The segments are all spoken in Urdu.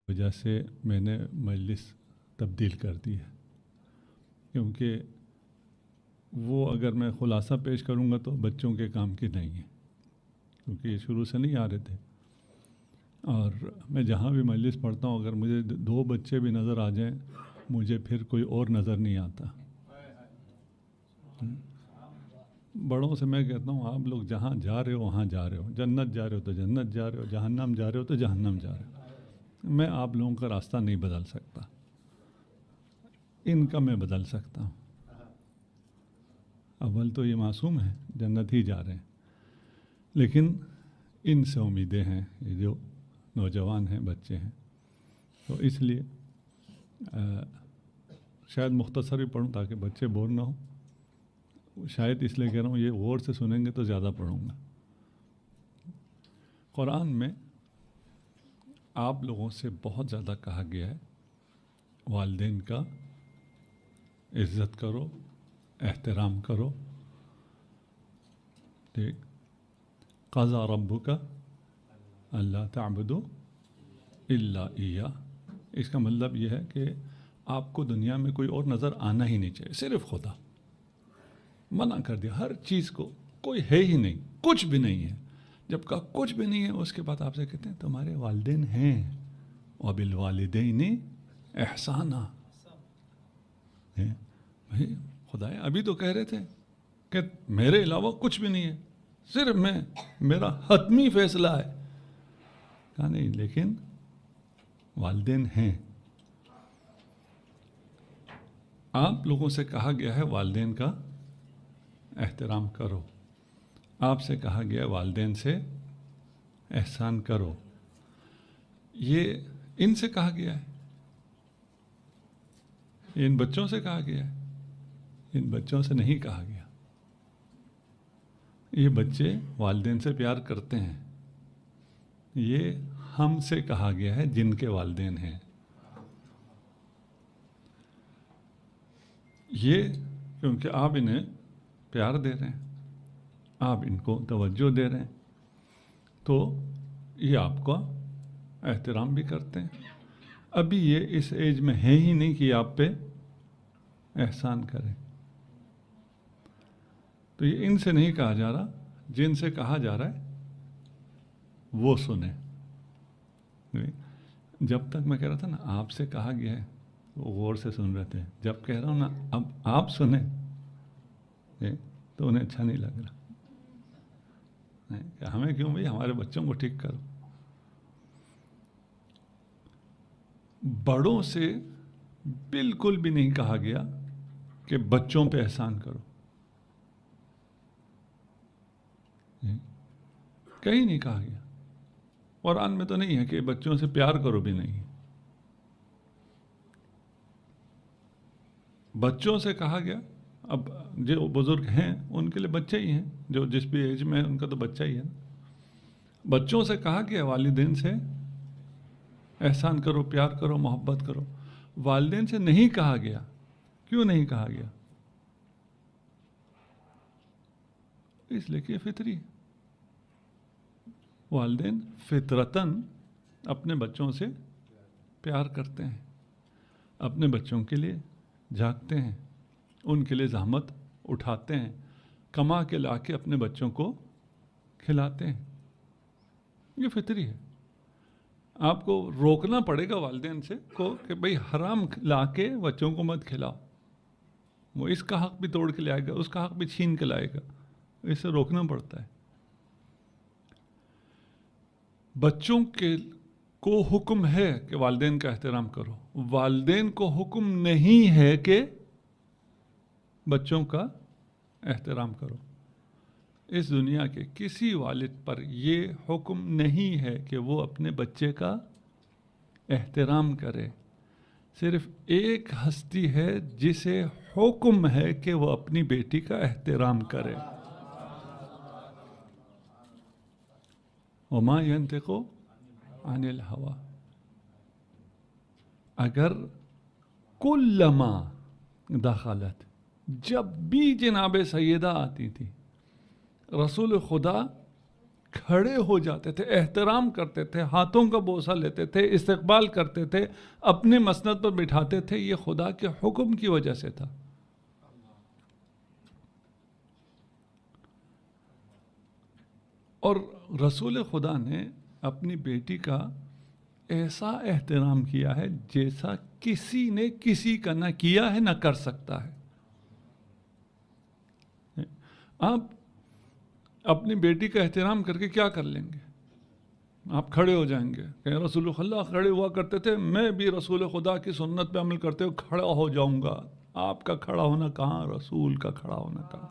وجہ سے میں نے مجلس تبدیل کر دی ہے، کیونکہ وہ اگر میں خلاصہ پیش کروں گا تو بچوں کے کام کی نہیں ہے، کیونکہ یہ شروع سے نہیں آ رہے تھے۔ اور میں جہاں بھی مجلس پڑھتا ہوں، اگر مجھے 2 بچے بھی نظر آ جائیں، مجھے پھر کوئی اور نظر نہیں آتا۔ بڑوں سے میں کہتا ہوں آپ لوگ جہاں جا رہے ہو وہاں جا رہے ہو، جنت جا رہے ہو تو جنت جا رہے ہو، جہنم جا رہے ہو تو جہنم جا رہے ہو۔ میں آپ لوگوں کا راستہ نہیں بدل سکتا، ان کا میں بدل سکتا ہوں۔ اول تو یہ معصوم ہیں، جنت ہی جا رہے ہیں، لیکن ان سے امیدیں ہیں، یہ جو نوجوان ہیں، بچے ہیں، تو اس لیے شاید مختصر ہی پڑھوں تاکہ بچے بور نہ ہوں۔ شاید اس لیے کہہ رہا ہوں یہ غور سے سنیں گے تو زیادہ پڑھوں گا۔ قرآن میں آپ لوگوں سے بہت زیادہ کہا گیا ہے والدین کا عزت کرو، احترام کرو، ٹھیک۔ قضا ربک اللہ تعبدوا الا ایہ، اس کا مطلب یہ ہے کہ آپ کو دنیا میں کوئی اور نظر آنا ہی نہیں چاہیے، صرف خدا۔ منع کر دیا ہر چیز کو، کوئی ہے ہی نہیں، کچھ بھی نہیں ہے۔ جب کہا کچھ بھی نہیں ہے، اس کے بعد آپ سے کہتے ہیں تمہارے والدین ہیں، وبالوالدین احسانا۔ بھائی خدایا ابھی تو کہہ رہے تھے کہ میرے علاوہ کچھ بھی نہیں ہے، صرف میں، میرا حتمی فیصلہ ہے۔ کہا نہیں، لیکن والدین ہیں۔ آپ لوگوں سے کہا گیا ہے والدین کا احترام کرو، آپ سے کہا گیا والدین سے احسان کرو۔ یہ ان سے کہا گیا ہے، یہ ان بچوں سے کہا گیا ہے، ان بچوں سے نہیں کہا گیا۔ یہ بچے والدین سے پیار کرتے ہیں، یہ ہم سے کہا گیا ہے جن کے والدین ہیں۔ یہ کیونکہ آپ انہیں پیار دے رہے ہیں، آپ ان کو توجہ دے رہے ہیں، تو یہ آپ کا احترام بھی کرتے ہیں۔ ابھی یہ اس ایج میں ہے ہی نہیں کہ آپ پہ احسان کریں، تو یہ ان سے نہیں کہا جا رہا، جن سے کہا جا رہا ہے وہ سنیں۔ جب تک میں کہہ رہا تھا نا آپ سے کہا گیا ہے، وہ غور سے سن رہے تھے۔ جب کہہ رہا ہوں نا اب آپ سنیں تو انہیں اچھا نہیں لگ رہا کہ ہمیں کیوں بھائی، ہمارے بچوں کو ٹھیک کرو۔ بڑوں سے بالکل بھی نہیں کہا گیا کہ بچوں پہ احسان کرو، کہیں نہیں کہا گیا۔ قرآن میں تو نہیں ہے کہ بچوں سے پیار کرو بھی نہیں، بچوں سے کہا گیا۔ اب جو بزرگ ہیں ان کے لیے بچے ہی ہیں، جو جس بھی ایج میں ہے ان کا تو بچہ ہی ہے نا۔ بچوں سے کہا گیا والدین سے احسان کرو، پیار کرو، محبت کرو۔ والدین سے نہیں کہا گیا، کیوں نہیں کہا گیا؟ اس لیے کہ یہ فطری ہے۔ والدین فطرتاً اپنے بچوں سے پیار کرتے ہیں، اپنے بچوں کے لیے جاگتے ہیں، ان کے لیے زحمت اٹھاتے ہیں، کما کے لا کے اپنے بچوں کو کھلاتے ہیں۔ یہ فطری ہے۔ آپ کو روکنا پڑے گا والدین سے کو کہ بھئی حرام لا کے بچوں کو مت کھلاؤ، وہ اس کا حق بھی توڑ کے لے آئے گا، اس کا حق بھی چھین کے لائے گا، اسے روکنا پڑتا ہے۔ بچوں کو حکم ہے کہ والدین کا احترام کرو، والدین کو حکم نہیں ہے کہ بچوں کا احترام کرو۔ اس دنیا کے کسی والد پر یہ حکم نہیں ہے کہ وہ اپنے بچے کا احترام کرے۔ صرف ایک ہستی ہے جسے حکم ہے کہ وہ اپنی بیٹی کا احترام کرے۔ وما ينطق عن الهوى۔ اگر کلما دخلت، جب بھی جناب سیدہ آتی تھی، رسول خدا کھڑے ہو جاتے تھے، احترام کرتے تھے، ہاتھوں کا بوسہ لیتے تھے، استقبال کرتے تھے، اپنے مسند پر بٹھاتے تھے، یہ خدا کے حکم کی وجہ سے تھا۔ اور رسول خدا نے اپنی بیٹی کا ایسا احترام کیا ہے جیسا کسی نے کسی کا نہ کیا ہے نہ کر سکتا ہے۔ آپ اپنی بیٹی کا احترام کر کے کیا کر لیں گے؟ آپ کھڑے ہو جائیں گے کہ رسول خدا کھڑے ہوا کرتے تھے، میں بھی رسول خدا کی سنت پہ عمل کرتے ہوئے کھڑا ہو جاؤں گا۔ آپ کا کھڑا ہونا کہاں، رسول کا کھڑا ہونا کہاں؟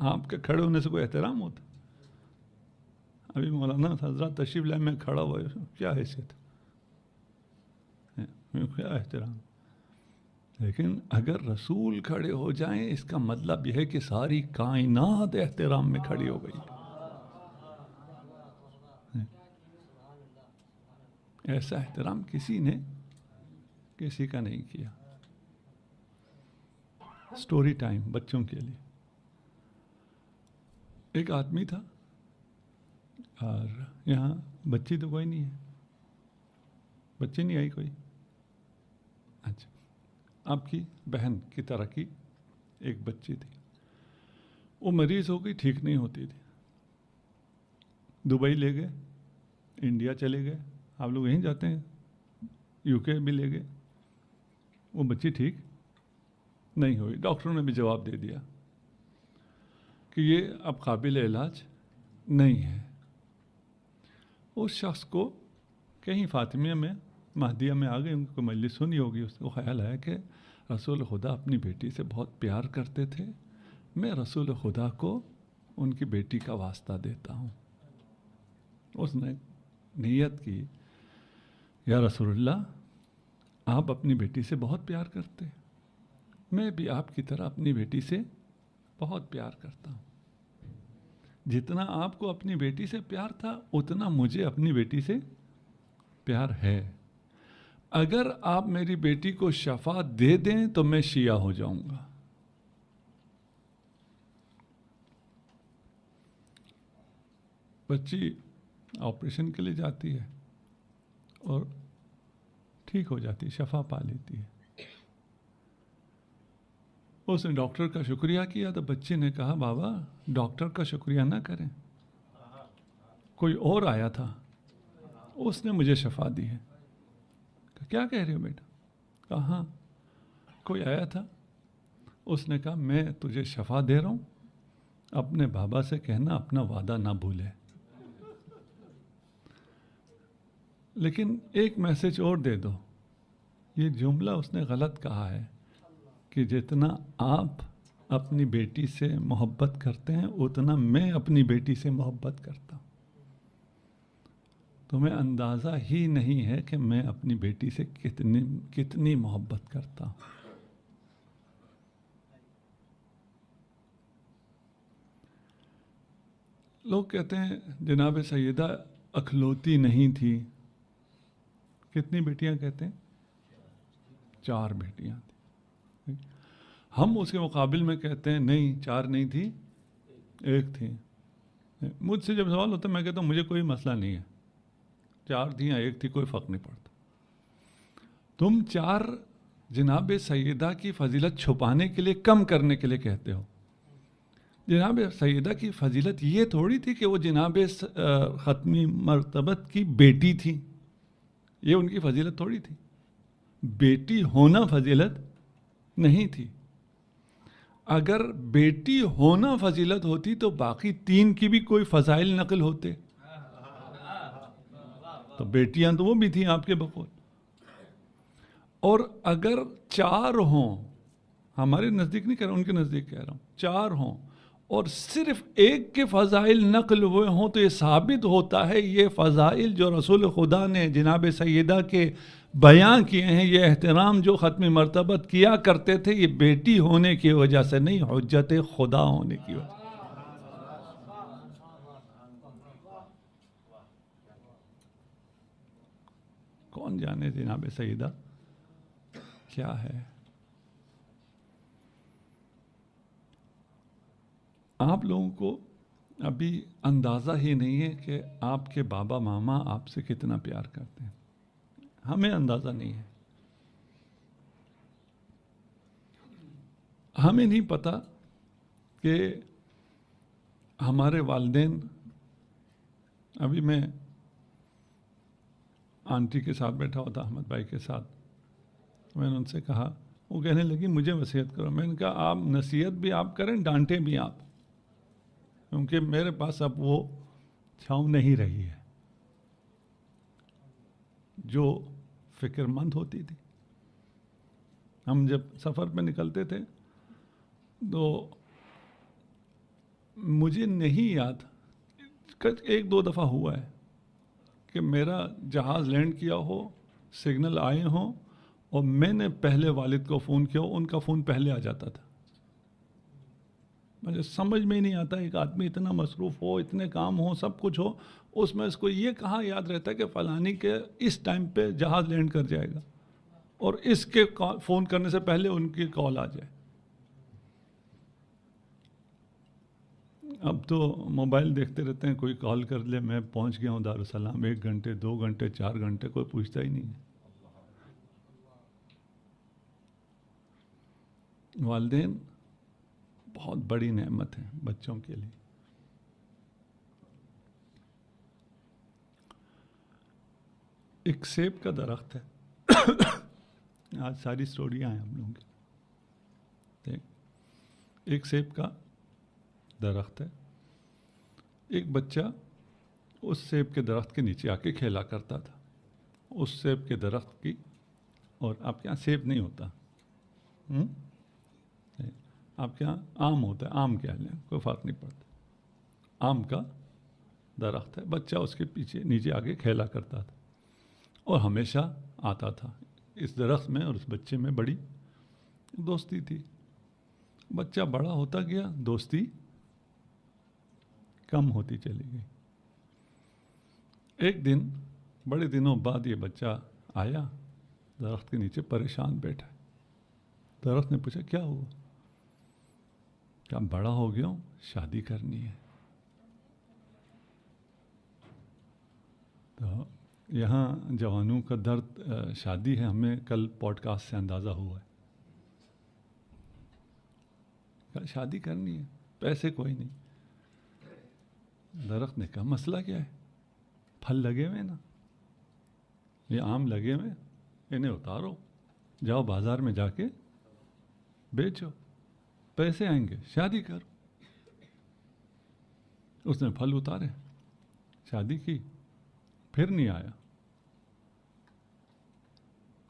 آپ کے کھڑے ہونے سے کوئی احترام ہوتا؟ ابھی مولانا حضرات تشریف لائے، میں کھڑا ہوا، کیا حیثیت ہے، کیا احترام؟ لیکن اگر رسول کھڑے ہو جائیں اس کا مطلب یہ ہے کہ ساری کائنات احترام میں کھڑی ہو گئی۔ ایسا احترام کسی نے کسی کا نہیں کیا۔ سٹوری ٹائم بچوں کے لیے۔ ایک آدمی تھا اور یہاں بچی تو کوئی نہیں ہے، بچی نہیں آئی کوئی؟ اچھا، آپ کی بہن کی طرح کی ایک بچی تھی، وہ مریض ہو گئی، ٹھیک نہیں ہوتی تھی، دبئی لے گئے، انڈیا چلے گئے، آپ لوگ یہیں جاتے ہیں، یو کے بھی لے گئے، وہ بچی ٹھیک نہیں ہوئی، ڈاکٹروں نے بھی جواب دے دیا کہ یہ اب قابل علاج نہیں ہے۔ اس شخص کو کہیں فاطمیہ میں، مہدیہ میں آ گئے، ان کو مجلس سنی ہوگی، اس کو خیال آیا کہ رسول خدا اپنی بیٹی سے بہت پیار کرتے تھے، میں رسول خدا کو ان کی بیٹی کا واسطہ دیتا ہوں۔ اس نے نیت کی، یا رسول اللہ آپ اپنی بیٹی سے بہت پیار کرتے ہیں، میں بھی آپ کی طرح اپنی بیٹی سے بہت پیار کرتا ہوں، جتنا آپ کو اپنی بیٹی سے پیار تھا اتنا مجھے اپنی بیٹی سے پیار ہے، اگر آپ میری بیٹی کو شفا دے دیں تو میں شیعہ ہو جاؤں گا۔ بچی آپریشن کے لیے جاتی ہے اور ٹھیک ہو جاتی ہے، شفا پا لیتی ہے۔ اس نے ڈاکٹر کا شکریہ کیا تو بچے نے کہا بابا ڈاکٹر کا شکریہ نہ کریں، کوئی اور آیا تھا، اس نے مجھے شفا دی ہے۔ کیا کہہ رہے ہو بیٹا؟ کہا ہاں کوئی آیا تھا، اس نے کہا میں تجھے شفا دے رہا ہوں، اپنے بابا سے کہنا اپنا وعدہ نہ بھولے۔ لیکن ایک میسج اور دے دو، یہ جملہ اس نے غلط کہا ہے کہ جتنا آپ اپنی بیٹی سے محبت کرتے ہیں اتنا میں اپنی بیٹی سے محبت کرتا ہوں۔ تمہیں اندازہ ہی نہیں ہے کہ میں اپنی بیٹی سے کتنی محبت کرتا ہوں۔ لوگ کہتے ہیں جناب سیدہ اکھلوتی نہیں تھی، کتنی بیٹیاں کہتے ہیں؟ 4 بیٹیاں تھیں۔ ہم اس کے مقابل میں کہتے ہیں نہیں 4 نہیں تھی، 1 تھی۔ مجھ سے جب سوال ہوتا ہے میں کہتا ہوں مجھے کوئی مسئلہ نہیں ہے، 4 تھی یا 1 تھی کوئی فرق نہیں پڑتا۔ تم 4 جناب سیدہ کی فضیلت چھپانے کے لیے، کم کرنے کے لیے کہتے ہو۔ جناب سیدہ کی فضیلت یہ تھوڑی تھی کہ وہ جناب ختمی مرتبت کی بیٹی تھی، یہ ان کی فضیلت تھوڑی تھی، بیٹی ہونا فضیلت نہیں تھی۔ اگر بیٹی ہونا فضیلت ہوتی تو باقی 3 کی بھی کوئی فضائل نقل ہوتے، تو بیٹیاں تو وہ بھی تھیں آپ کے بقول۔ اور اگر 4 ہوں، ہمارے نزدیک نہیں کہہ رہا ہوں، ان کے نزدیک کہہ رہا ہوں، 4 ہوں اور صرف 1 کے فضائل نقل ہوئے ہوں تو یہ ثابت ہوتا ہے یہ فضائل جو رسول خدا نے جناب سیدہ کے بیان کیے ہیں، یہ احترام جو ختم مرتبت کیا کرتے تھے، یہ بیٹی ہونے کی وجہ سے نہیں، حجت خدا ہونے کی وجہ سے۔ کون جانے جناب سیدہ کیا ہے۔ آپ لوگوں کو ابھی اندازہ ہی نہیں ہے کہ آپ کے بابا ماما آپ سے کتنا پیار کرتے ہیں. ہمیں اندازہ نہیں ہے. ہمیں نہیں پتہ کہ ہمارے والدین. ابھی میں آنٹی کے ساتھ بیٹھا ہوا تھا، احمد بھائی کے ساتھ. میں نے ان سے کہا، وہ کہنے لگی مجھے نصیحت کرو. میں نے کہا آپ نصیحت بھی آپ کریں، ڈانٹیں بھی آپ، کیونکہ میرے پاس اب وہ چھاؤں نہیں رہی ہے جو فکر مند ہوتی تھی. ہم جب سفر پہ نکلتے تھے تو مجھے نہیں یاد، ایک دو دفعہ ہوا ہے کہ میرا جہاز لینڈ کیا ہو، سگنل آئے ہوں اور میں نے پہلے والد کو فون کیا ہو، ان کا فون پہلے آ جاتا تھا. مجھے سمجھ میں ہی نہیں آتا، ایک آدمی اتنا مصروف ہو، اتنے کام ہو، سب کچھ ہو، اس میں اس کو یہ کہاں یاد رہتا ہے کہ فلانی کے اس ٹائم پہ جہاز لینڈ کر جائے گا اور اس کے فون کرنے سے پہلے ان کی کال آ جائے. اب تو موبائل دیکھتے رہتے ہیں، کوئی کال کر لے میں پہنچ گیا ہوں دارالسلام، 1 گھنٹے 2 گھنٹے 4 گھنٹے کوئی پوچھتا ہی نہیں ہے. والدین بہت بڑی نعمت ہے بچوں کے لیے. ایک سیب کا درخت ہے. آج ساری سٹوریاں ہیں ہم لوگوں کی. ایک سیب کا درخت ہے. ایک بچہ اس سیب کے درخت کے نیچے آ کے کھیلا کرتا تھا. اس سیب کے درخت کی، اور آپ کے یہاں سیب نہیں ہوتا، آپ کے یہاں آم ہوتا ہے، آم کہہ لیں، کوئی فرق نہیں پڑتا. آم کا درخت ہے. بچہ اس کے پیچھے نیچے آ کے کھیلا کرتا تھا اور ہمیشہ آتا تھا. اس درخت میں اور اس بچے میں بڑی دوستی تھی. بچہ بڑا ہوتا گیا، دوستی کم ہوتی چلی گئی. ایک دن بڑے دنوں بعد یہ بچہ آیا، درخت کے نیچے پریشان بیٹھا. درخت نے پوچھا کیا ہوا؟ کہا بڑا ہو گیا ہوں، شادی کرنی ہے. تو یہاں جوانوں کا درد شادی ہے، ہمیں کل پوڈ کاسٹ سے اندازہ ہوا ہے. کہا شادی کرنی ہے، پیسے کوئی نہیں. درخت نے کہا مسئلہ کیا ہے؟ پھل لگے ہوئے نا، یہ آم لگے ہوئے، انہیں اتارو، جاؤ بازار میں جا کے بیچو، پیسے آئیں گے، شادی کرو. اس نے پھل اتارے، شادی کی، پھر نہیں آیا.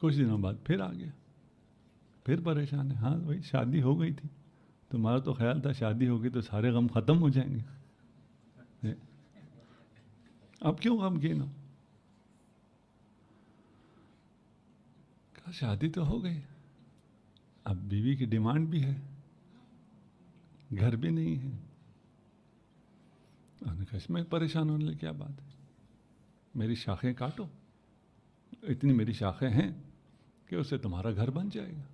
کچھ دنوں بعد پھر آ گیا، پھر پریشان ہے. ہاں بھائی شادی ہو گئی تھی، تمہارا تو خیال تھا شادی ہوگی تو سارے غم ختم ہو جائیں گے، اب کیوں غمگین ہو؟ کہا شادی تو ہو گئی، اب بیوی کی ڈیمانڈ بھی ہے، گھر بھی نہیں ہے. انہوں نے کہا اس میں پریشان ہونے لگے، کیا بات ہے، میری شاخیں کاٹو، اتنی میری شاخیں ہیں کہ اس سے تمہارا گھر بن جائے گا.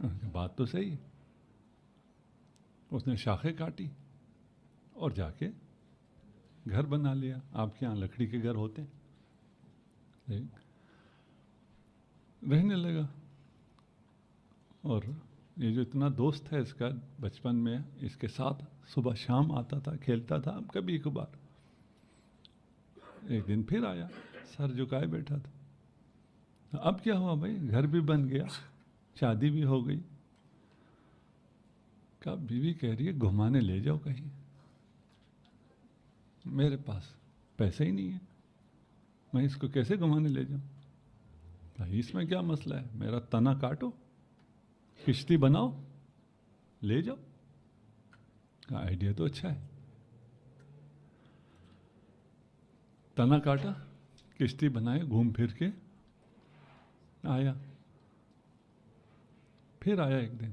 انہوں نے کہا بات تو صحیح ہے. اس نے شاخیں کاٹی اور جا کے گھر بنا لیا. آپ کے یہاں لکڑی کے گھر ہوتے ہیں، رہنے لگا. اور یہ جو اتنا دوست ہے اس کا بچپن میں، اس کے ساتھ صبح شام آتا تھا، کھیلتا تھا. اب کبھی کبھار ایک دن پھر آیا، سر جھکائے بیٹھا تھا. اب کیا ہوا بھائی، گھر بھی بن گیا، شادی بھی ہو گئی. کہا بیوی کہہ رہی ہے گھمانے لے جاؤ کہیں. میرے پاس پیسے ہی نہیں ہے، میں اس کو کیسے گھمانے لے جاؤں؟ بھائی اس میں کیا مسئلہ ہے، میرا تنا کاٹو، کشتی بناؤ، لے جاؤ. کہا آئیڈیا تو اچھا ہے. تنا کاٹا، کشتی بنائے، گھوم پھر کے آیا. پھر آیا ایک دن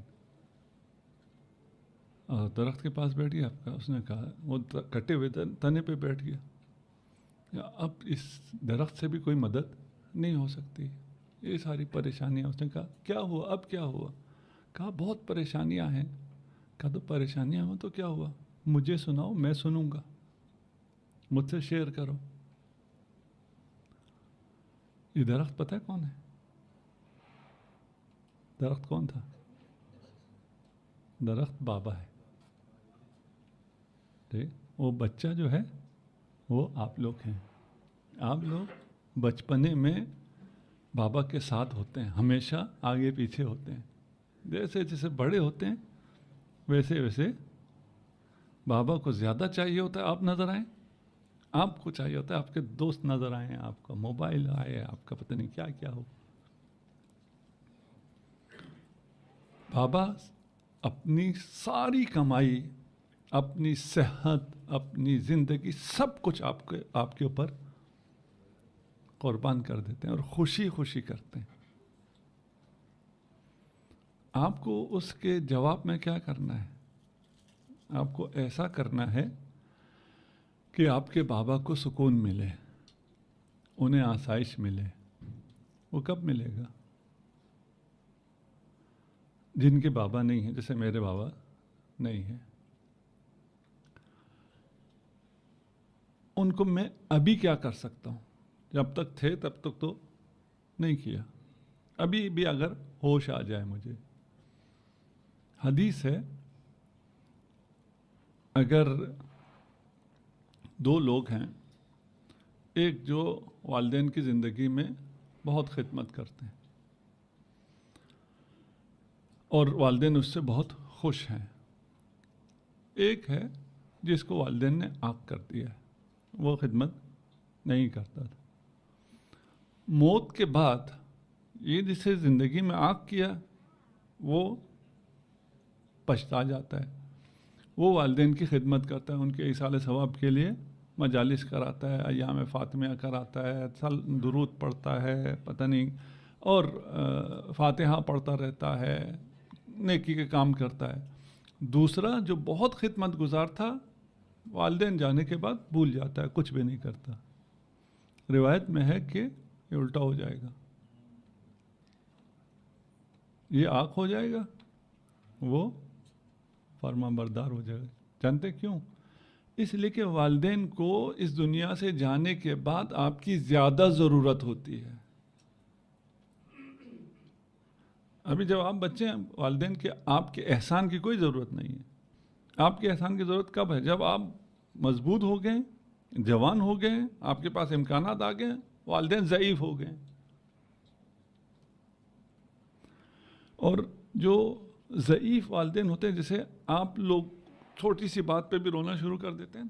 اور درخت کے پاس بیٹھ گیا. اس نے کہا، وہ کٹے ہوئے تنے پہ بیٹھ گیا، اب اس درخت سے بھی کوئی مدد نہیں ہو سکتی، یہ ساری پریشانیاں. اس نے کہا کیا ہوا، اب کیا ہوا؟ کہا بہت پریشانیاں ہیں. کہا تو پریشانیاں ہوں تو کیا ہوا؟ مجھے سناؤ، میں سنوں گا، مجھ سے شیئر کرو۔ یہ درخت پتہ ہے کون ہے؟ درخت کون تھا؟ درخت بابا ہے، ٹھیک؟ وہ بچہ جو ہے وہ آپ لوگ ہیں۔ آپ لوگ بچپنے میں بابا کے ساتھ ہوتے ہیں، ہمیشہ آگے پیچھے ہوتے ہیں۔ جیسے جیسے بڑے ہوتے ہیں ویسے ویسے بابا کو زیادہ چاہیے ہوتا ہے آپ نظر آئیں، آپ کو چاہیے ہوتا ہے آپ کے دوست نظر آئیں، آپ کا موبائل آئے، آپ کا پتہ نہیں کیا کیا ہو۔ بابا اپنی ساری کمائی، اپنی صحت، اپنی زندگی، سب کچھ آپ کے اوپر قربان کر دیتے ہیں اور خوشی خوشی کرتے ہیں۔ آپ کو اس کے جواب میں کیا کرنا ہے؟ آپ کو ایسا کرنا ہے کہ آپ کے بابا کو سکون ملے، انہیں آسائش ملے۔ وہ کب ملے گا؟ جن کے بابا نہیں ہیں، جیسے میرے بابا نہیں ہیں، ان کو میں ابھی کیا کر سکتا ہوں؟ جب تک تھے تب تک تو نہیں کیا، ابھی بھی اگر ہوش آ جائے مجھے۔ حدیث ہے، اگر دو لوگ ہیں، ایک جو والدین کی زندگی میں بہت خدمت کرتے ہیں اور والدین اس سے بہت خوش ہیں، ایک ہے جس کو والدین نے عاق کر دیا ہے، وہ خدمت نہیں کرتا تھا۔ موت کے بعد یہ جسے زندگی میں عاق کیا وہ پچھتا جاتا ہے، وہ والدین کی خدمت کرتا ہے، ان کے ایصال ثواب کے لیے مجالس کراتا ہے، ایام فاطمیہ کراتا ہے، درود پڑھتا ہے، پتہ نہیں، اور فاتحہ پڑھتا رہتا ہے، نیکی کے کام کرتا ہے۔ دوسرا جو بہت خدمت گزار تھا، والدین جانے کے بعد بھول جاتا ہے، کچھ بھی نہیں کرتا۔ روایت میں ہے کہ یہ الٹا ہو جائے گا، یہ عاق ہو جائے گا، وہ فرما بردار ہو جائے گا۔ جانتے کیوں؟ اس لیے کہ والدین کو اس دنیا سے جانے کے بعد آپ کی زیادہ ضرورت ہوتی ہے۔ ابھی جب آپ بچے ہیں، والدین کے آپ کے احسان کی کوئی ضرورت نہیں ہے۔ آپ کے احسان کی ضرورت کب ہے؟ جب آپ مضبوط ہو گئے، جوان ہو گئے، آپ کے پاس امکانات آ گئے، والدین ضعیف ہو گئے۔ اور جو ضعیف والدین ہوتے ہیں، جیسے آپ لوگ چھوٹی سی بات پہ بھی رونا شروع کر دیتے ہیں،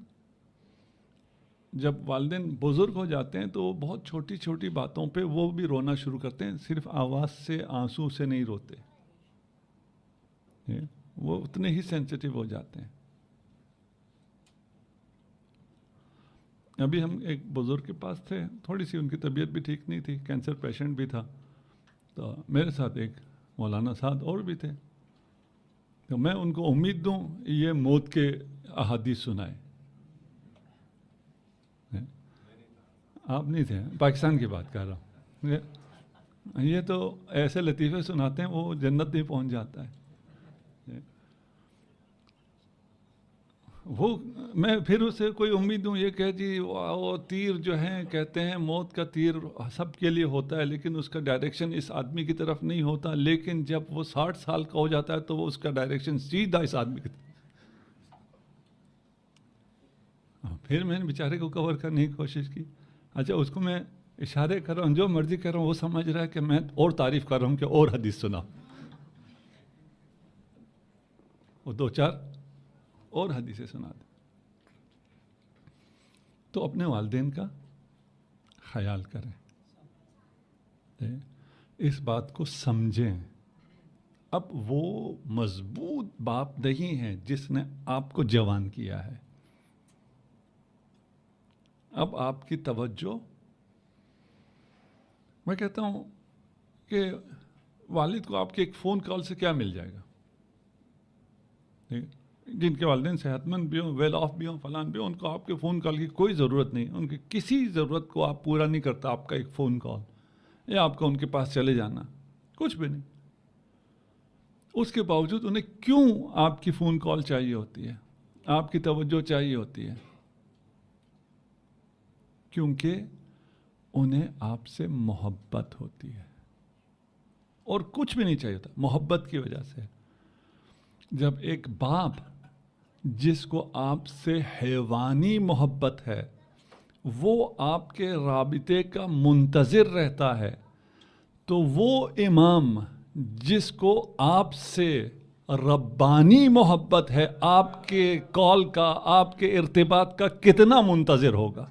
جب والدین بزرگ ہو جاتے ہیں تو وہ بہت چھوٹی چھوٹی باتوں پہ وہ بھی رونا شروع کرتے ہیں، صرف آواز سے، آنسو سے نہیں روتے، وہ اتنے ہی سینسیٹیو ہو جاتے ہیں۔ ابھی ہم ایک بزرگ کے پاس تھے، تھوڑی سی ان کی طبیعت بھی ٹھیک نہیں تھی، کینسر پیشنٹ بھی تھا، تو میرے ساتھ ایک مولانا صاحب اور بھی تھے، تو میں ان کو امید دوں یہ موت کے احادیث سنائے۔ آپ نہیں تھے، پاکستان کی بات کر رہا ہوں۔ یہ تو ایسے لطیفے سناتے ہیں وہ جنت نہیں پہنچ جاتا ہے۔ وہ میں پھر اسے کوئی امید دوں یہ کہ جی وہ تیر جو ہیں، کہتے ہیں موت کا تیر سب کے لیے ہوتا ہے لیکن اس کا ڈائریکشن اس آدمی کی طرف نہیں ہوتا، لیکن جب وہ 60 سال کا ہو جاتا ہے تو وہ اس کا ڈائریکشن سیدھا اس آدمی کی طرف۔ پھر میں نے بیچارے کو کور کرنے کی کوشش کی، اچھا اس کو میں اشارے کر رہا ہوں، جو مرضی کر رہا ہوں، وہ سمجھ رہا ہے کہ میں اور تعریف کر رہا ہوں کہ اور حدیث سنا، وہ 2-4 اور حدیثیں سنا دیں۔ تو اپنے والدین کا خیال کریں، اس بات کو سمجھیں۔ اب وہ مضبوط باپ نہیں ہے جس نے آپ کو جوان کیا ہے، اب آپ کی توجہ، میں کہتا ہوں کہ والد کو آپ کے ایک فون کال سے کیا مل جائے گا؟ جن کے والدین صحت مند بھی ہوں، ویل آف بھی ہوں، فلان بھی ہوں، ان کو آپ کے فون کال کی کوئی ضرورت نہیں، ان کی کسی ضرورت کو آپ پورا نہیں کرتا آپ کا ایک فون کال یا آپ کا ان کے پاس چلے جانا، کچھ بھی نہیں۔ اس کے باوجود انہیں کیوں آپ کی فون کال چاہیے ہوتی ہے؟ آپ کی توجہ چاہیے ہوتی ہے، کیونکہ انہیں آپ سے محبت ہوتی ہے، اور کچھ بھی نہیں چاہیے ہوتا، محبت کی وجہ سے۔ جب ایک باپ جس کو آپ سے حیوانی محبت ہے وہ آپ کے رابطے کا منتظر رہتا ہے، تو وہ امام جس کو آپ سے ربانی محبت ہے، آپ کے کال کا، آپ کے ارتباط کا کتنا منتظر ہوگا؟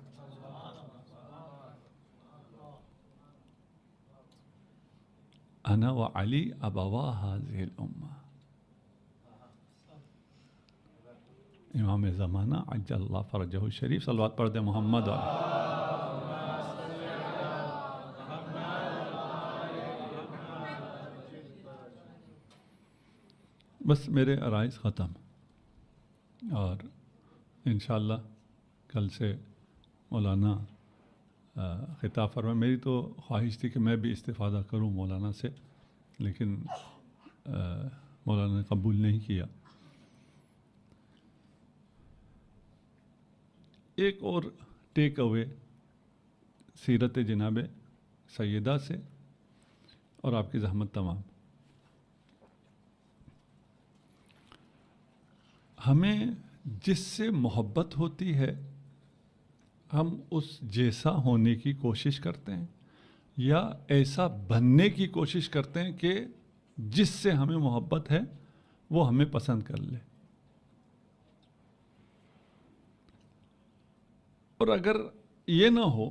انا وعلی ابوا هذه الامه، امام زمانہ عجل اللہ فرجہ الشریف، صلوات پڑھ دیں محمد علیہ۔ بس میرے عرائض ختم، اور انشاءاللہ کل سے مولانا خطاب فرمائیں۔ میری تو خواہش تھی کہ میں بھی استفادہ کروں مولانا سے، لیکن مولانا نے قبول نہیں کیا۔ ایک اور ٹیک اوے سیرت جناب سیدہ سے اور آپ کی زحمت تمام۔ ہمیں جس سے محبت ہوتی ہے ہم اس جیسا ہونے کی کوشش کرتے ہیں، یا ایسا بننے کی کوشش کرتے ہیں کہ جس سے ہمیں محبت ہے وہ ہمیں پسند کر لے۔ اور اگر یہ نہ ہو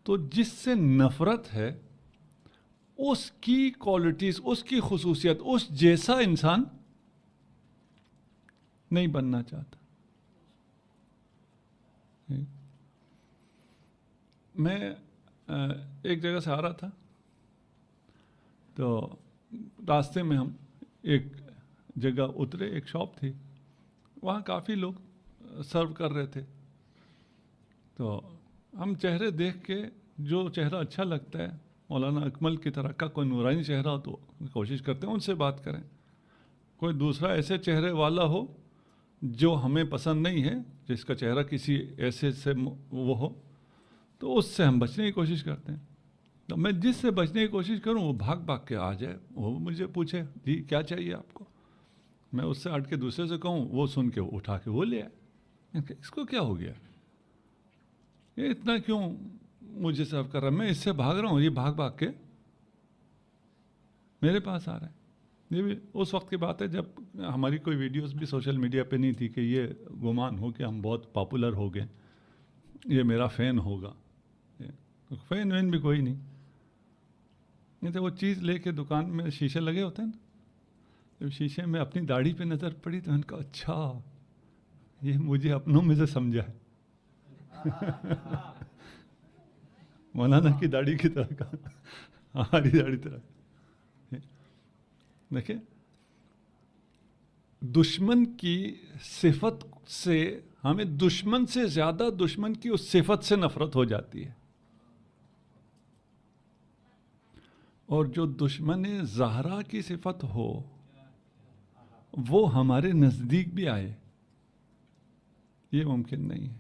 تو جس سے نفرت ہے اس کی کوالٹیز، اس کی خصوصیت، اس جیسا انسان نہیں بننا چاہتا۔ میں ایک جگہ سے آ رہا تھا، تو راستے میں ہم ایک جگہ اترے، ایک شاپ تھی، وہاں کافی لوگ سرو کر رہے تھے۔ تو ہم چہرے دیکھ کے جو چہرہ اچھا لگتا ہے، مولانا اکمل کی طرح کا کوئی نورانی چہرہ ہو تو کوشش کرتے ہیں ان سے بات کریں۔ کوئی دوسرا ایسے چہرے والا ہو جو ہمیں پسند نہیں ہے، جس کا چہرہ کسی ایسے سے وہ ہو، تو اس سے ہم بچنے کی کوشش کرتے ہیں۔ تو میں جس سے بچنے کی کوشش کروں وہ بھاگ بھاگ کے آ جائے، وہ مجھے پوچھے جی کیا چاہیے آپ کو، میں اس سے ہٹ کے دوسرے سے کہوں، وہ سن کے اٹھا کے وہ لے آئے۔ اس کو کیا ہو گیا، یہ اتنا کیوں مجھے سرو کر رہا ہے، میں اس سے بھاگ رہا ہوں، یہ بھاگ بھاگ کے میرے پاس آ رہا ہے۔ یہ بھی اس وقت کی بات ہے جب ہماری کوئی ویڈیوز بھی سوشل میڈیا پہ نہیں تھی کہ یہ گمان ہو کہ ہم بہت پاپولر ہو گئے، یہ میرا فین ہوگا۔ فین وین بھی کوئی نہیں تو وہ چیز لے کے دکان میں شیشے لگے ہوتے ہیں نا، جب شیشے میں اپنی داڑھی پہ نظر پڑی تو ان کا اچھا یہ مجھے اپنوں میں سے سمجھا ہے مولانا کی داڑھی کی طرح کا، ہماری داڑھی طرح۔ دیکھیں دشمن کی صفت سے ہمیں دشمن سے زیادہ دشمن کی اس صفت سے نفرت ہو جاتی ہے، اور جو دشمن زہرا کی صفت ہو وہ ہمارے نزدیک بھی آئے، یہ ممکن نہیں ہے۔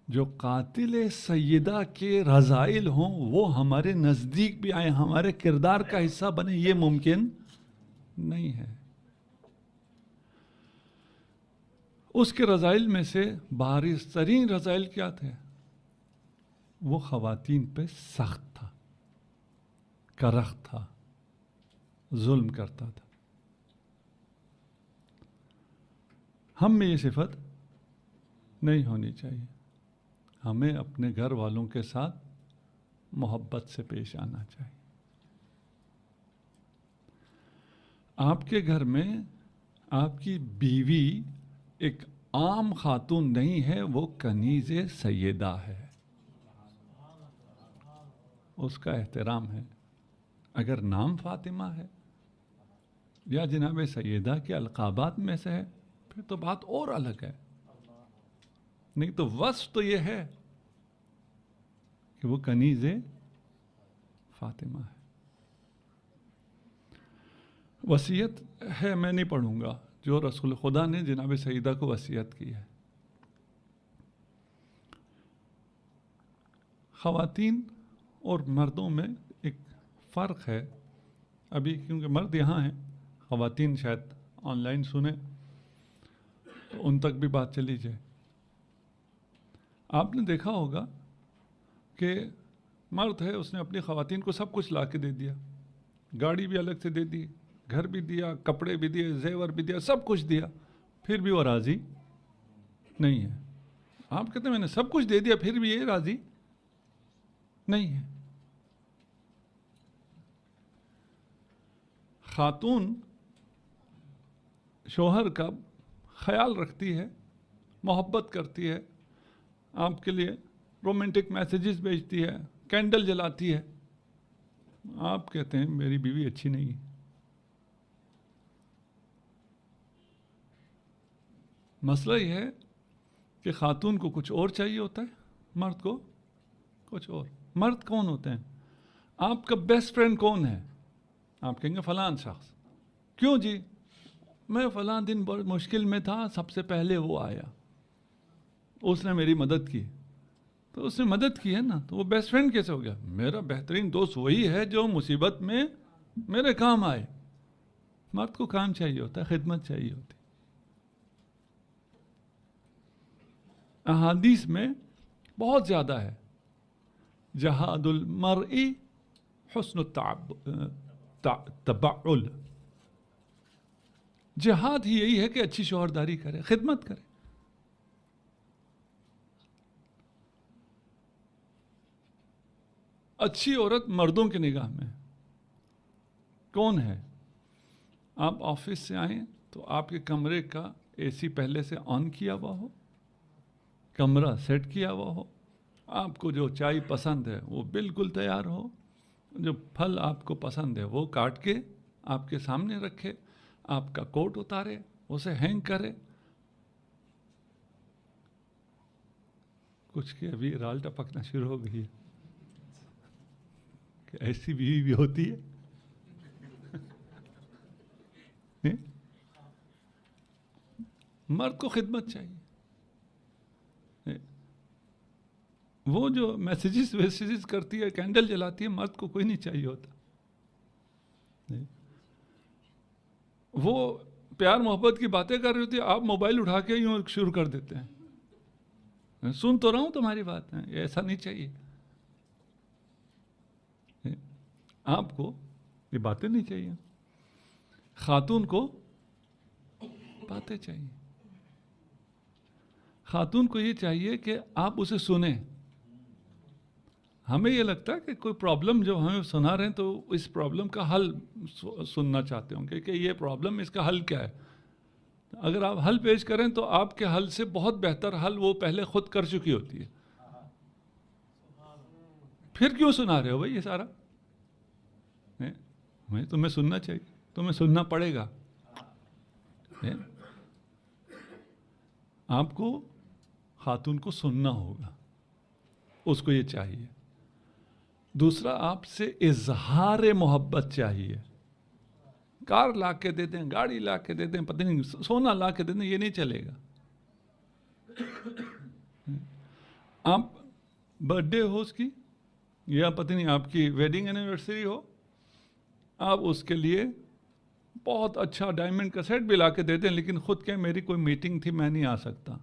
جو قاتل سیدہ کے رذائل ہوں وہ ہمارے نزدیک بھی آئے، ہمارے کردار کا حصہ بنے، یہ ممکن نہیں ہے۔ اس کے رذائل میں سے بارز ترین رذائل کیا تھے؟ وہ خواتین پہ سخت تھا، کرخت تھا، ظلم کرتا تھا۔ ہم میں یہ صفت نہیں ہونی چاہیے، ہمیں اپنے گھر والوں کے ساتھ محبت سے پیش آنا چاہیے۔ آپ کے گھر میں آپ کی بیوی ایک عام خاتون نہیں ہے، وہ کنیز سیدہ ہے، اس کا احترام ہے۔ اگر نام فاطمہ ہے یا جناب سیدہ کے القابات میں سے ہے پھر تو بات اور الگ ہے، نہیں تو وصف تو یہ ہے کہ وہ کنیز فاطمہ ہے۔ وصیت ہے، میں نہیں پڑھوں گا، جو رسول خدا نے جناب سیدہ کو وصیت کی ہے. خواتین اور مردوں میں ایک فرق ہے ابھی، کیونکہ مرد یہاں ہیں، خواتین شاید آن لائن سنیں تو ان تک بھی بات چلی جائے. آپ نے دیکھا ہوگا کہ مرد ہے، اس نے اپنی خواتین کو سب کچھ لا کے دے دیا، گاڑی بھی الگ سے دے دی، گھر بھی دیا، کپڑے بھی دیے، زیور بھی دیا، سب کچھ دیا، پھر بھی وہ راضی نہیں ہے. آپ کہتے ہیں میں نے سب کچھ دے دیا پھر بھی یہ راضی نہیں ہے. خاتون شوہر کا خیال رکھتی ہے، محبت کرتی ہے، آپ کے لیے رومانٹک میسیجز بھیجتی ہے، کینڈل جلاتی ہے. آپ کہتے ہیں میری بیوی اچھی نہیں ہے. مسئلہ یہ ہے کہ خاتون کو کچھ اور چاہیے ہوتا ہے، مرد کو کچھ اور. مرد کون ہوتے ہیں؟ آپ کا بیسٹ فرینڈ کون ہے؟ آپ کہیں گے فلاں شخص. کیوں جی؟ میں فلاں دن بہت مشکل میں تھا، سب سے پہلے وہ آیا، اس نے میری مدد کی. تو اس نے مدد کی ہے نا، تو وہ بیسٹ فرینڈ کیسے ہو گیا؟ میرا بہترین دوست وہی ہے جو مصیبت میں میرے کام آئے. مرد کو کام چاہیے ہوتا ہے، خدمت چاہیے ہوتی. احادیث میں بہت زیادہ ہے، جہاد المرء حسن التبعل. جہاد ہی یہی ہے کہ اچھی شوہرداری کرے، خدمت کرے. اچھی عورت مردوں کی نگاہ میں کون ہے؟ آپ آفس سے آئیں تو آپ کے کمرے کا اے سی پہلے سے آن کیا ہوا ہو، کمرہ سیٹ کیا ہوا ہو، آپ کو جو چائے پسند ہے وہ بالکل تیار ہو، جو پھل آپ کو پسند ہے وہ کاٹ کے آپ کے سامنے رکھے، آپ کا کوٹ اتارے، اسے ہینگ کرے. کچھ کہ ابھی رال ٹپکنا شروع ہو گئی ہے کہ ایسی بیوی بھی ہوتی ہے. مرد کو خدمت چاہیے. وہ جو میسیجز کرتی ہے، کینڈل جلاتی ہے، مرد کو کوئی نہیں چاہیے ہوتا. وہ پیار محبت کی باتیں کر رہی ہوتی ہے، آپ موبائل اٹھا کے یوں شروع کر دیتے ہیں. سن تو رہا ہوں تمہاری بات ہے، ایسا نہیں چاہیے. آپ کو یہ باتیں نہیں چاہیے. خاتون کو باتیں چاہیے. خاتون کو یہ چاہیے کہ آپ اسے سنیں. ہمیں یہ لگتا ہے کہ کوئی پرابلم جو ہمیں سنا رہے ہیں تو اس پرابلم کا حل سننا چاہتے ہوں کہ یہ پرابلم، اس کا حل کیا ہے. اگر آپ حل پیش کریں تو آپ کے حل سے بہت بہتر حل وہ پہلے خود کر چکی ہوتی ہے. پھر کیوں سنا رہے ہو بھائی یہ سارا؟ تمہیں سننا چاہیے، تمہیں سننا پڑے گا. آپ کو خاتون کو سننا ہوگا، اس کو یہ چاہیے. دوسرا، آپ سے اظہار محبت چاہیے. کار لا کے دے دیں، گاڑی لا کے دے دیں، پتہ نہیں سونا لا کے دے دیں، یہ نہیں چلے گا. آپ برتھ ڈے ہو اس کی، یا پتہ نہیں آپ کی ویڈنگ اینیورسری ہو، آپ اس کے لیے بہت اچھا ڈائمنڈ کا سیٹ بھی لا کے دے دیں، لیکن خود کہ میری کوئی میٹنگ تھی میں نہیں آ سکتا.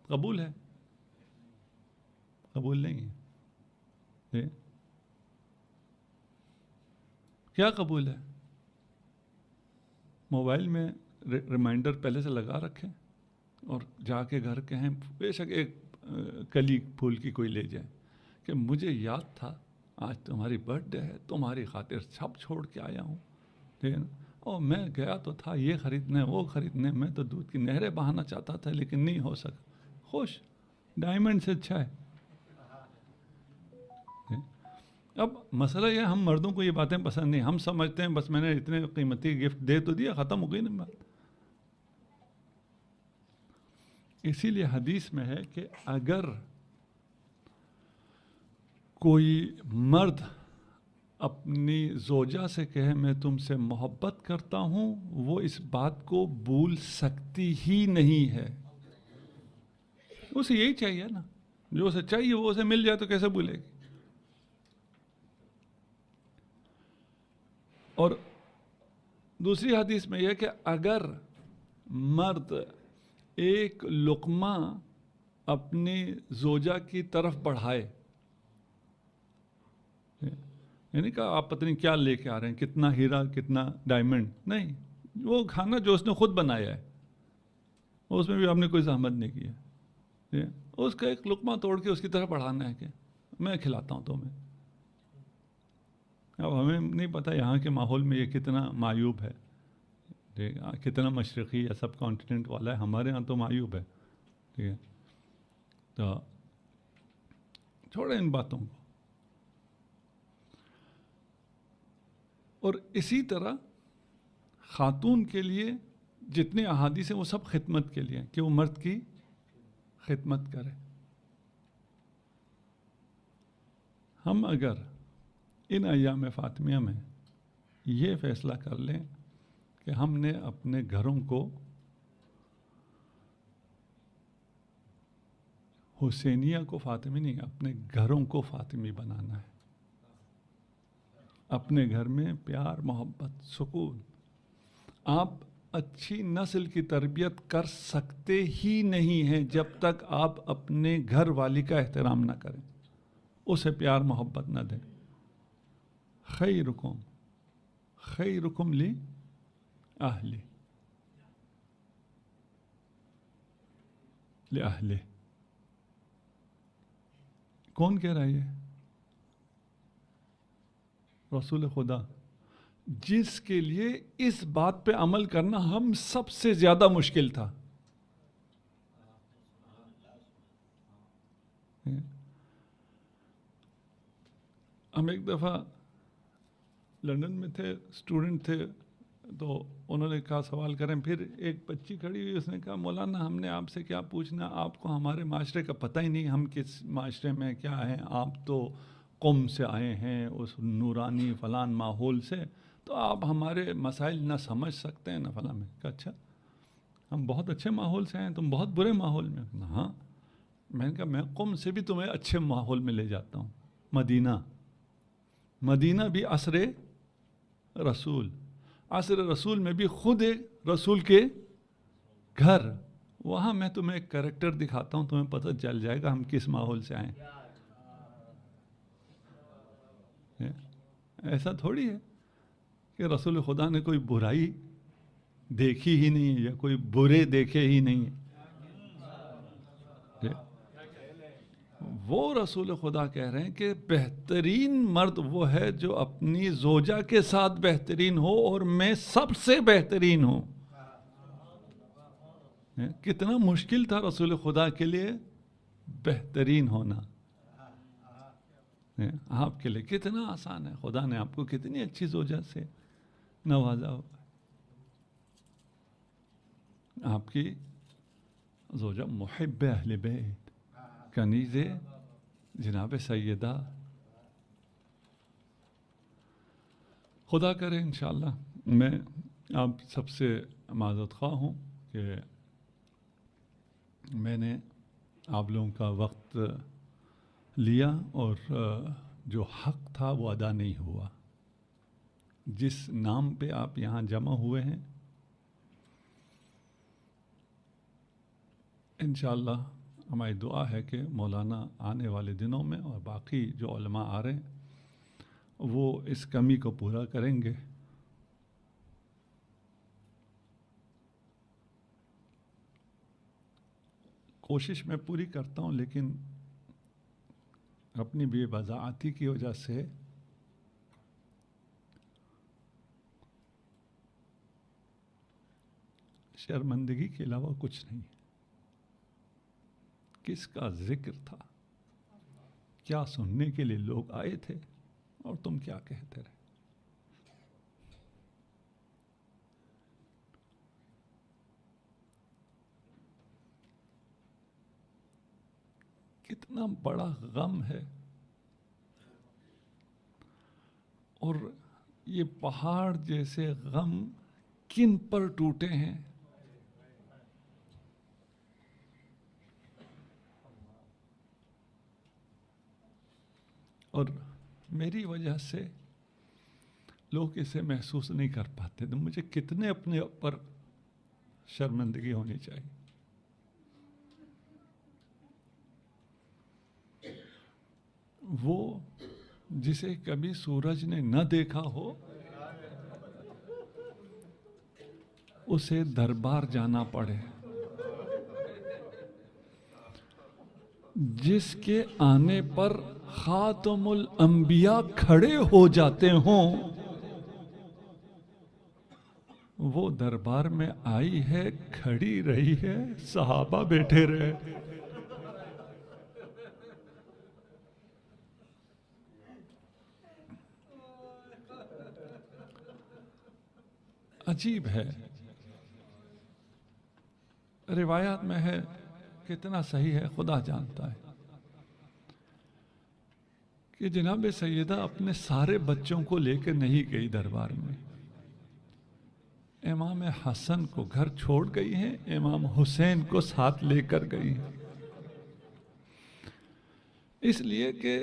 قبول ہے؟ قبول نہیں ہے. کیا قبول ہے؟ موبائل میں ریمائنڈر پہلے سے لگا رکھیں اور جا کے گھر کہیں، بے شک ایک کلی پھول کی کوئی لے جائیں کہ مجھے یاد تھا آج تمہاری برتھ ڈے ہے، تمہاری خاطر سب چھوڑ کے آیا ہوں. ٹھیک ہے نا؟ اور میں گیا تو تھا یہ خریدنے وہ خریدنے، میں تو دودھ کی نہریں بہانا چاہتا تھا لیکن نہیں ہو سکا. خوش، ڈائمنڈ سے اچھا ہے. اب مسئلہ یہ، ہم مردوں کو یہ باتیں پسند نہیں. ہم سمجھتے ہیں بس میں نے اتنے قیمتی گفٹ دے تو دیا، ختم ہو گئی نا بات. اسی لیے حدیث میں ہے کہ اگر کوئی مرد اپنی زوجہ سے کہے میں تم سے محبت کرتا ہوں، وہ اس بات کو بھول سکتی ہی نہیں ہے. اسے یہی چاہیے نا، جو اسے چاہیے وہ اسے مل جائے تو کیسے بھولے گی. اور دوسری حدیث میں یہ کہ اگر مرد ایک لقمہ اپنی زوجہ کی طرف بڑھائے، یعنی کہ آپ پتہ نہیں کیا لے کے آ رہے ہیں، کتنا ہیرا کتنا ڈائمنڈ، نہیں، وہ کھانا جو اس نے خود بنایا ہے، اس میں بھی آپ نے کوئی زحمت نہیں کی ہے، اس کا ایک لقمہ توڑ کے اس کی طرف بڑھانا ہے کہ میں کھلاتا ہوں تمہیں. اب ہمیں نہیں پتہ یہاں کے ماحول میں یہ کتنا معیوب ہے، کتنا مشرقی یا سب کانٹیننٹ والا ہے. ہمارے ہاں تو معیوب ہے. ٹھیک ہے، تو چھوڑیں ان باتوں کو. اور اسی طرح خاتون کے لیے جتنے احادیث ہیں وہ سب خدمت کے لیے ہیں کہ وہ مرد کی خدمت کرے. ہم اگر ان ایام فاطمیہ میں یہ فیصلہ کر لیں کہ ہم نے اپنے گھروں کو حسینیہ کو فاطمی نہیں، اپنے گھروں کو فاطمی بنانا ہے. اپنے گھر میں پیار، محبت، سکون. آپ اچھی نسل کی تربیت کر سکتے ہی نہیں ہیں جب تک آپ اپنے گھر والی کا احترام نہ کریں، اسے پیار محبت نہ دیں. خیرکم لی اہلی لأہلہ. کون کہہ رہا ہے یہ؟ رسول خدا، جس کے لیے اس بات پہ عمل کرنا ہم سب سے زیادہ مشکل تھا. ہم ایک دفعہ لندن میں تھے، اسٹوڈنٹ تھے، تو انہوں نے کہا سوال کریں. پھر ایک بچی کھڑی ہوئی، اس نے کہا مولانا ہم نے آپ سے کیا پوچھنا، آپ کو ہمارے معاشرے کا پتہ ہی نہیں، ہم کس معاشرے میں کیا ہیں، آپ تو قوم سے آئے ہیں، اس نورانی فلان ماحول سے، تو آپ ہمارے مسائل نہ سمجھ سکتے ہیں نہ فلاں. میں کہا اچھا، ہم بہت اچھے ماحول سے ہیں، تم بہت برے ماحول میں. ہاں. میں نے کہا میں قوم سے بھی تمہیں اچھے ماحول میں لے جاتا ہوں. مدینہ بھی عصر رسول، عصر رسول میں بھی خود ایک رسول کے گھر، وہاں میں تمہیں ایک کریکٹر دکھاتا ہوں، تمہیں پتہ چل جائے گا ہم کس ماحول سے آئیں. ایسا تھوڑی ہے کہ رسول خدا نے کوئی برائی دیکھی ہی نہیں ہے یا کوئی برے دیکھے ہی نہیں ہے. وہ رسول خدا کہہ رہے ہیں کہ بہترین مرد وہ ہے جو اپنی زوجہ کے ساتھ بہترین ہو اور میں سب سے بہترین ہوں. کتنا مشکل تھا رسول خدا کے لیے بہترین ہونا، آپ کے لیے کتنا آسان ہے. خدا نے آپ کو کتنی اچھی زوجہ سے نوازا ہو. آپ کی زوجہ محب اہل بیت، کنیز جناب سیدہ. خدا کرے انشاءاللہ. میں آپ سب سے معذرت خواہ ہوں کہ میں نے آپ لوگوں کا وقت لیا اور جو حق تھا وہ ادا نہیں ہوا. جس نام پہ آپ یہاں جمع ہوئے ہیں، انشاءاللہ ہماری دعا ہے کہ مولانا آنے والے دنوں میں اور باقی جو علماء آ رہے ہیں وہ اس کمی کو پورا کریں گے. کوشش میں پوری کرتا ہوں، لیکن اپنی بے وضاحتی کی وجہ سے شرمندگی کے علاوہ کچھ نہیں. کس کا ذکر تھا، کیا سننے کے لیے لوگ آئے تھے اور تم کیا کہتے رہے. کتنا بڑا غم ہے. اور یہ پہاڑ جیسے غم کن پر ٹوٹے ہیں؟ اور میری وجہ سے لوگ اسے محسوس نہیں کر پاتے، تو مجھے کتنے اپنے اوپر شرمندگی ہونی چاہیے۔ وہ جسے کبھی سورج نے نہ دیکھا ہو اسے دربار جانا پڑے، جس کے آنے پر خاتم الانبیاء کھڑے ہو جاتے ہوں، وہ دربار میں آئی ہے، کھڑی رہی ہے، صحابہ بیٹھے رہے۔ عجیب ہے، روایات میں ہے، کتنا صحیح ہے خدا جانتا ہے، کہ جناب سیدہ اپنے سارے بچوں کو لے کے نہیں گئی دربار میں، امام حسن کو گھر چھوڑ گئی ہیں، امام حسین کو ساتھ لے کر گئی ہیں، اس لیے کہ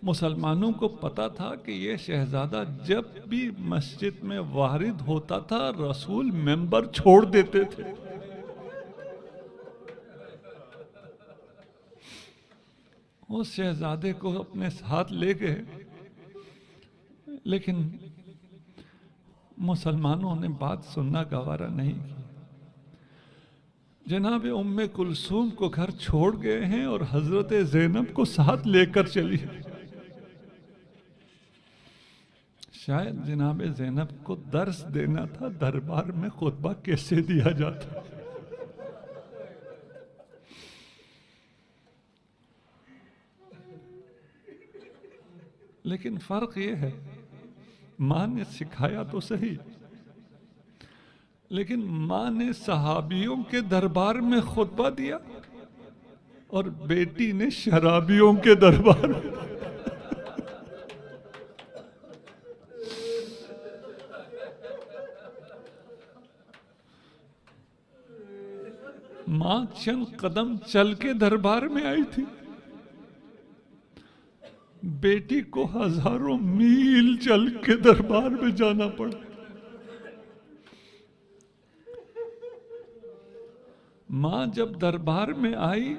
مسلمانوں کو پتا تھا کہ یہ شہزادہ جب بھی مسجد میں وارد ہوتا تھا رسول ممبر چھوڑ دیتے تھے۔ اس شہزادے کو اپنے ساتھ لے گئے، لیکن مسلمانوں نے بات سننا گوارا نہیں کی۔ جناب ام کلثوم کو گھر چھوڑ گئے ہیں اور حضرت زینب کو ساتھ لے کر چلی۔ شاید جناب زینب کو درس دینا تھا دربار میں خطبہ کیسے دیا جاتا۔ لیکن فرق یہ ہے، ماں نے سکھایا تو صحیح، لیکن ماں نے صحابیوں کے دربار میں خطبہ دیا اور بیٹی نے شرابیوں کے دربار میں۔ ماں چند قدم چل کے دربار میں آئی تھی، بیٹی کو ہزاروں میل چل کے دربار میں جانا پڑا۔ ماں جب دربار میں آئی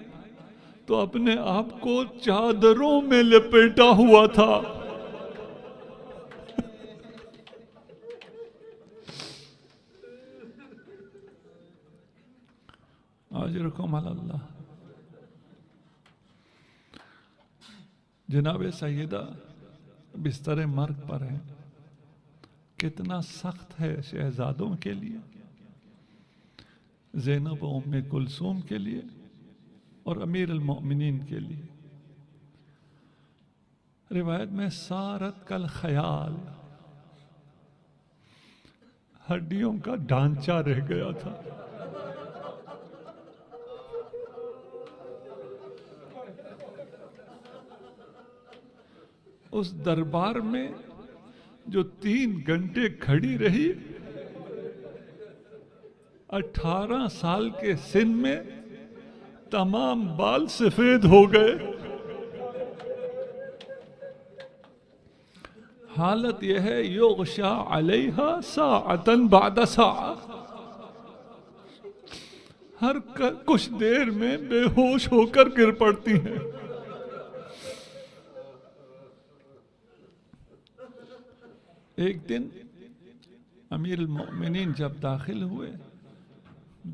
تو اپنے آپ کو چادروں میں لپیٹا ہوا تھا۔ اجرکم علی اللہ۔ جناب سیدہ بستر مرگ پر ہیں، کتنا سخت ہے شہزادوں کے لیے، زینب و ام کلثوم کے لیے اور امیر المؤمنین کے لیے۔ روایت میں سارت کل خیال، ہڈیوں کا ڈھانچہ رہ گیا تھا۔ اس دربار میں جو 3 گھنٹے کھڑی رہی، 18 سال کے سن میں تمام بال سفید ہو گئے۔ حالت یہ ہے یغشا علیہا ساعتن بعد ساعہ، ہر کچھ دیر میں بے ہوش ہو کر گر پڑتی ہیں۔ ایک دن امیر المؤمنین جب داخل ہوئے،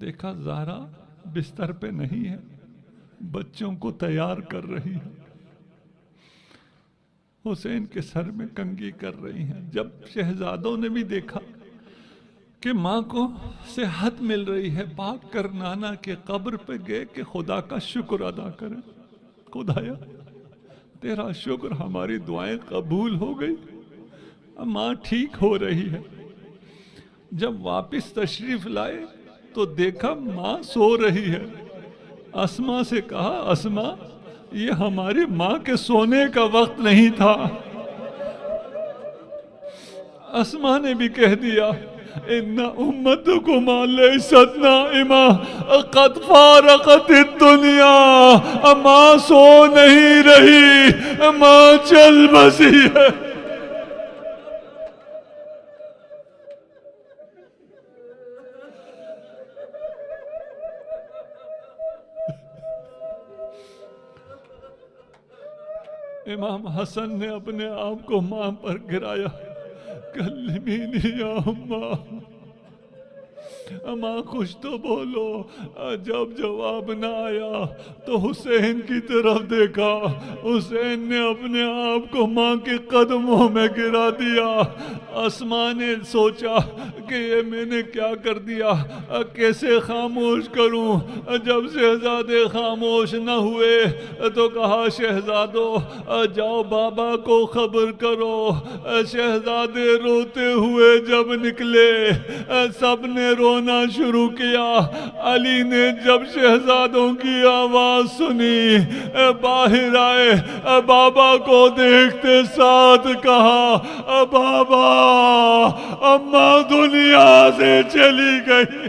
دیکھا زہرا بستر پہ نہیں ہے، بچوں کو تیار کر رہی ہے، حسین کے سر میں کنگھی کر رہی ہیں۔ جب شہزادوں نے بھی دیکھا کہ ماں کو صحت مل رہی ہے، بھاگ کر نانا کے قبر پہ گئے کہ خدا کا شکر ادا کریں، خدایا تیرا شکر ہماری دعائیں قبول ہو گئی، ماں ٹھیک ہو رہی ہے۔ جب واپس تشریف لائے تو دیکھا ماں سو رہی ہے۔ اسما سے کہا، اسما یہ ہماری ماں کے سونے کا وقت نہیں تھا، اسما نے بھی کہہ دیا ان امتکم لیست نائمہ قد فارقت الدنیا، ماں سو نہیں رہی، ماں چل بسی ہے۔ امام حسن نے اپنے آپ کو ماں پر گرایا، کلمینی یا اماں، ماں کچھ تو بولو۔ جب جواب نہ آیا تو حسین کی طرف دیکھا، حسین نے اپنے آپ کو ماں کے قدموں میں گرا دیا۔ اسما نے سوچا کہ یہ میں نے کیا کر دیا، کیسے خاموش کروں؟ جب شہزادے خاموش نہ ہوئے تو کہا شہزادو جاؤ بابا کو خبر کرو۔ شہزادے روتے ہوئے جب نکلے، سب نے رونا شروع کیا۔ علی نے جب شہزادوں کی آواز سنی باہر آئے، بابا کو دیکھتے ساتھ کہا بابا اماں دنیا سے چلی گئی۔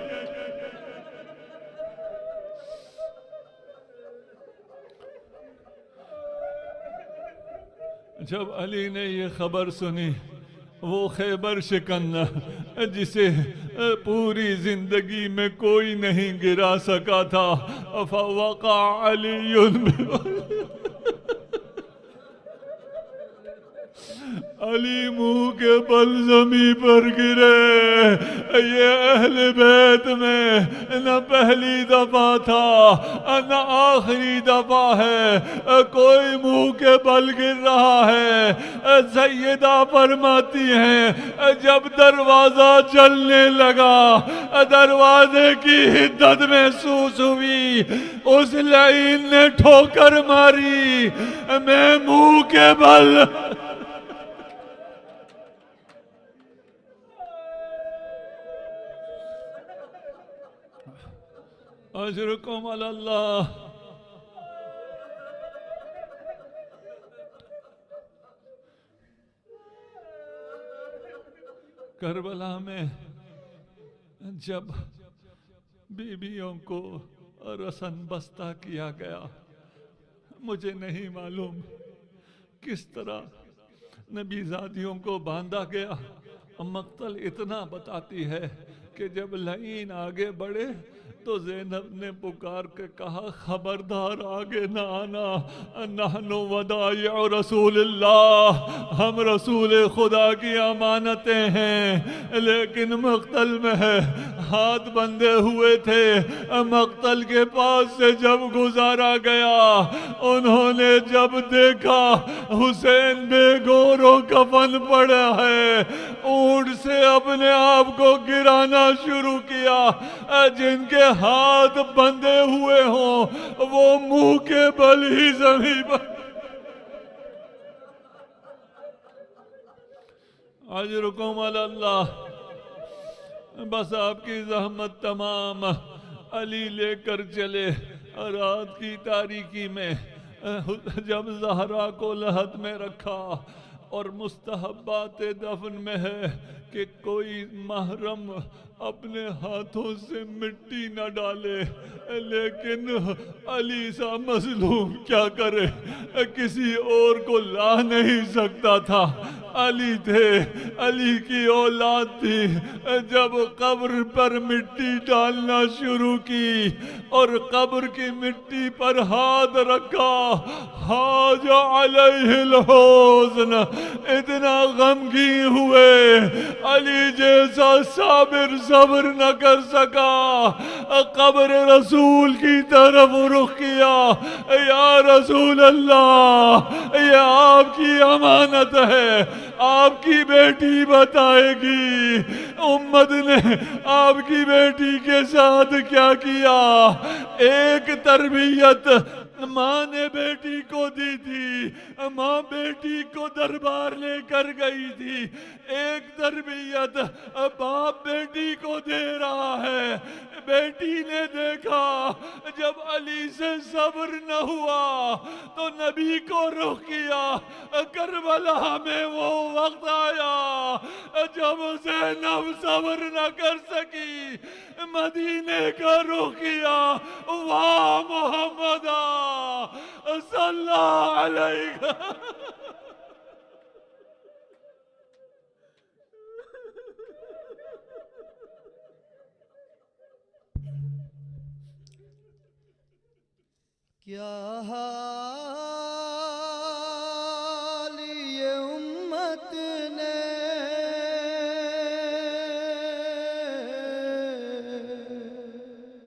جب علی نے یہ خبر سنی، وہ خیبر شکن جسے پوری زندگی میں کوئی نہیں گرا سکا تھا، فوقع علی علی منہ کے بل زمین پر گرے۔ یہ اہل بیت میں نہ پہلی دفعہ تھا نہ آخری دفعہ ہے کوئی منہ کے بل گر رہا ہے۔ سیدہ فرماتی ہیں جب دروازہ چلنے لگا، دروازے کی حدت محسوس ہوئی، اس لعین نے ٹھوکر ماری، میں منہ کے بل اجرکم علی اللہ۔ کربلا میں جب بیویوں کو رسن بستہ کیا گیا، مجھے نہیں معلوم کس طرح نبی زادیوں کو باندھا گیا۔ مقتل اتنا بتاتی ہے کہ جب لعین آگے بڑھے تو زینب نے پکار کے کہا خبردار آگے نہ آنا، نحن ودائع رسول اللہ، ہم رسول خدا کی امانتیں ہیں۔ لیکن مقتل میں ہے، ہاتھ بندھے ہوئے تھے۔ مقتل کے پاس سے جب گزارا گیا، انہوں نے جب دیکھا حسین بے گور و کفن پڑا ہے، اونٹ سے اپنے آپ کو گرانا شروع کیا۔ جن کے ہاتھ بندھے ہوئے ہوں وہ منہ کے بل ہی زمین پر۔ اجرکم علی اللہ۔ بس آپ کی زحمت تمام علی لے کر چلے۔ رات کی تاریکی میں جب زہرا کو لحد میں رکھا، اور مستحبات دفن میں ہے کہ کوئی محرم اپنے ہاتھوں سے مٹی نہ ڈالے، لیکن علی سا مظلوم کیا کرے، کسی اور کو لا نہیں سکتا تھا۔ علی تھے، علی کی اولاد تھی۔ جب قبر پر مٹی ڈالنا شروع کی اور قبر کی مٹی پر ہاتھ رکھا، حاج علیہ الحزن، اتنا غمگین ہوئے، علی جیسا صابر صبر نہ کر سکا، قبر رسول کی طرف رخ کیا۔ یا رسول اللہ، یہ آپ کی امانت ہے، آپ کی بیٹی بتائے گی امت نے آپ کی بیٹی کے ساتھ کیا کیا۔ ایک تربیت ماں نے بیٹی کو دی تھی، ماں بیٹی کو دربار لے کر گئی تھی۔ ایک تربیت باپ بیٹی کو دے رہا ہے۔ بیٹی نے دیکھا جب علی سے صبر نہ ہوا تو نبی کو رخ کیا۔ کربلا میں وہ وقت آیا جب زینب صبر نہ کر سکی مدینے کا رخ کیا واہ محمد صلی اللہ علیہ کیا